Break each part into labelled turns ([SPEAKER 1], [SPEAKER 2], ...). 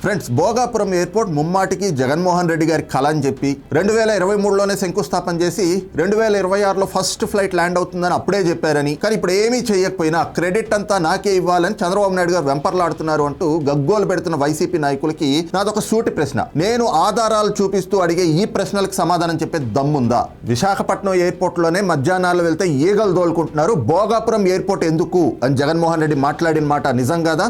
[SPEAKER 1] Friends, Bhogapuram airport ముమ్మాటికి జగన్మోహన్ రెడ్డి గారి కళ అని చెప్పి 2023లోనే శంకుస్థాపన చేసి 2026లో ఫస్ట్ ఫ్లైట్ ల్యాండ్ అవుతుందని అప్పుడే చెప్పారని, కానీ ఇప్పుడు ఏమీ చేయకపోయినా క్రెడిట్ అంతా నాకే ఇవ్వాలని చంద్రబాబు నాయుడు గారు వెంపర్లాడుతున్నారు అంటూ గగ్గోలు పెడుతున్న వైసీపీ నాయకులకి నాదొక సూటి ప్రశ్న. నేను ఆధారాలు చూపిస్తూ అడిగే ఈ ప్రశ్నలకు సమాధానం చెప్పే దమ్ముందా? విశాఖపట్నం ఎయిర్పోర్ట్లోనే మధ్యాహ్నాలు వెళ్తే ఈగలు దోలుకుంటున్నారు, భోగాపురం ఎయిర్పోర్ట్ ఎందుకు అని జగన్మోహన్ రెడ్డి మాట్లాడిన మాట నిజం కాదా?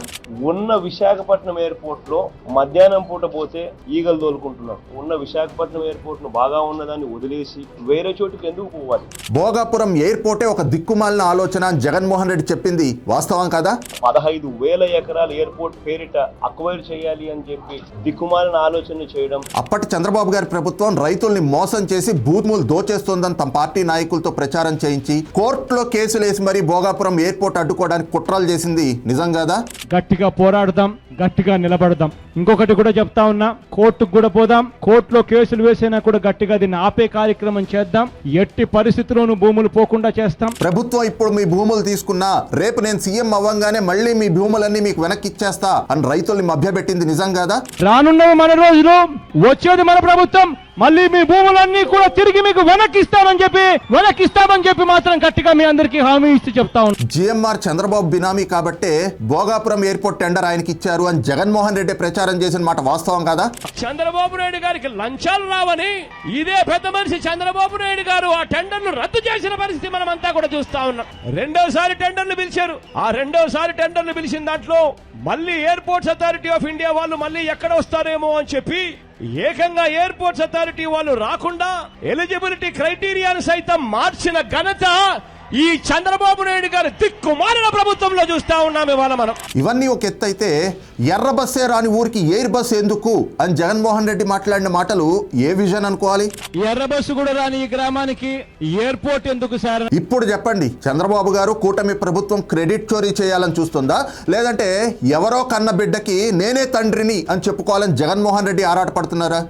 [SPEAKER 2] ఉన్న విశాఖపట్నం ఎయిర్పోర్ట్ లో మధ్యాహ్నం పూట పోతే ఈగలు తోలుకుంటున్నారు. ఉన్న విశాఖపట్నం ఎయిర్పోర్ట్ ను బాగా ఉన్నదాన్ని వదిలేసి వేరే చోటుకి ఎందుకు పోవాలి?
[SPEAKER 1] భోగాపురం ఎయిర్పోర్టే ఒక దిక్కుమాలిన ఆలోచన అని జగన్మోహన్ రెడ్డి చెప్పింది వాస్తవం కదా?
[SPEAKER 2] 15,000 ఎకరాల ఎయిర్పోర్ట్ పేరిట అక్వైర్ చేయాలి అని చెప్పి దిక్కుమాలిన ఆలోచన చేయడం.
[SPEAKER 1] అప్పటి చంద్రబాబు గారి ప్రభుత్వం రైతుల్ని మోసం చేసి భూములు దోచేస్తోందని తమ పార్టీ నాయకులతో ప్రచారం చేయించి కోర్టులో కేసులేసి మరీ భోగాపురం ఎయిర్పోర్ట్ అడ్డుకోవడానికి కుట్రలు చేసింది నిజం కాదా?
[SPEAKER 3] గట్టిగా పోరాడదాం, గట్టిగా నిలబడదాం. ఇంకొకటి కూడా చెప్తా ఉన్నా, కోర్టుకు కూడా పోదాం, కోర్టులో కేసులు వేసినా కూడా గట్టిగా దీన్ని ఆపే కార్యక్రమం చేద్దాం. ఎట్టి పరిస్థితుల్లోనూ భూములు పోకుండా చేస్తాం.
[SPEAKER 1] ప్రభుత్వం ఇప్పుడు మీ భూములు తీసుకున్నా రేపు నేను సీఎం అవ్వంగానే మళ్ళీ మీ భూములన్నీ మీకు వెనక్కి ఇచ్చేస్తా అని రైతుల్ని మభ్యపెట్టింది నిజం కాదా?
[SPEAKER 3] రానున్న మన రోజులు, వచ్చేది మన ప్రభుత్వం, మళ్ళీ మీ భూములన్నీ కూడా తిరిగి మీకు వెనక్కిస్తామని చెప్పి మాత్రం గట్టిగా మీ అందరికీ హామీ ఇస్తూ చెప్తా ఉన్నాం.
[SPEAKER 1] జిఎంఆర్ చంద్రబాబు బినామీ కాబట్టే భోగాపురం ఎయిర్పోర్ట్ టెండర్ ఆయనకి ఇచ్చారు అని జగన్మోహన్ రెడ్డి ప్రచారం చేసిన మాట వాస్తవం కాదా?
[SPEAKER 4] చంద్రబాబు నాయుడు గారికి లంచాలు రావని ఇదే పెద్ద మనిషి చంద్రబాబు నాయుడు గారు ఆ టెండర్ను రద్దు చేసిన పరిస్థితి మనం అంతా కూడా చూస్తా ఉన్నాం. రెండోసారి టెండర్లు పిలిచారు. ఆ రెండోసారి టెండర్లు పిలిచిన దాంట్లో మళ్ళీ ఎయిర్పోర్ట్స్ అథారిటీ ఆఫ్ ఇండియా వాళ్ళు మళ్ళీ ఎక్కడ వస్తారేమో అని చెప్పి ఏకంగా ఎయిర్పోర్ట్స్ అథారిటీ వాళ్ళు రాకుండా ఎలిజిబిలిటీ క్రైటీరియాను సైతం మార్చిన ఘనత ఈ చంద్రబాబు నాయుడు గారి దిక్కుమాలిన ప్రభుత్వంలో చూస్తా ఉన్నాం ఇవాళ మనం.
[SPEAKER 1] ఇవన్నీ ఒక ఎత్తు అయితే ఎర్ర బస్సే రాని ఊరికి ఎయిర్ బస్ ఎందుకు అని జగన్మోహన్ రెడ్డి మాట్లాడిన మాటలు ఏ విజన్ అనుకోవాలి?
[SPEAKER 3] ఎర్ర బస్సు కూడా రాని ఈ గ్రామానికి ఎయిర్పోర్ట్ ఎందుకు సార్?
[SPEAKER 1] ఇప్పుడు చెప్పండి, చంద్రబాబు గారు కూటమి ప్రభుత్వం క్రెడిట్ చోరీ చేయాలని చూస్తుందా, లేదంటే ఎవరో కన్న బిడ్డకి నేనే తండ్రిని అని చెప్పుకోవాలని జగన్మోహన్ రెడ్డి ఆరాటపడుతున్నారా?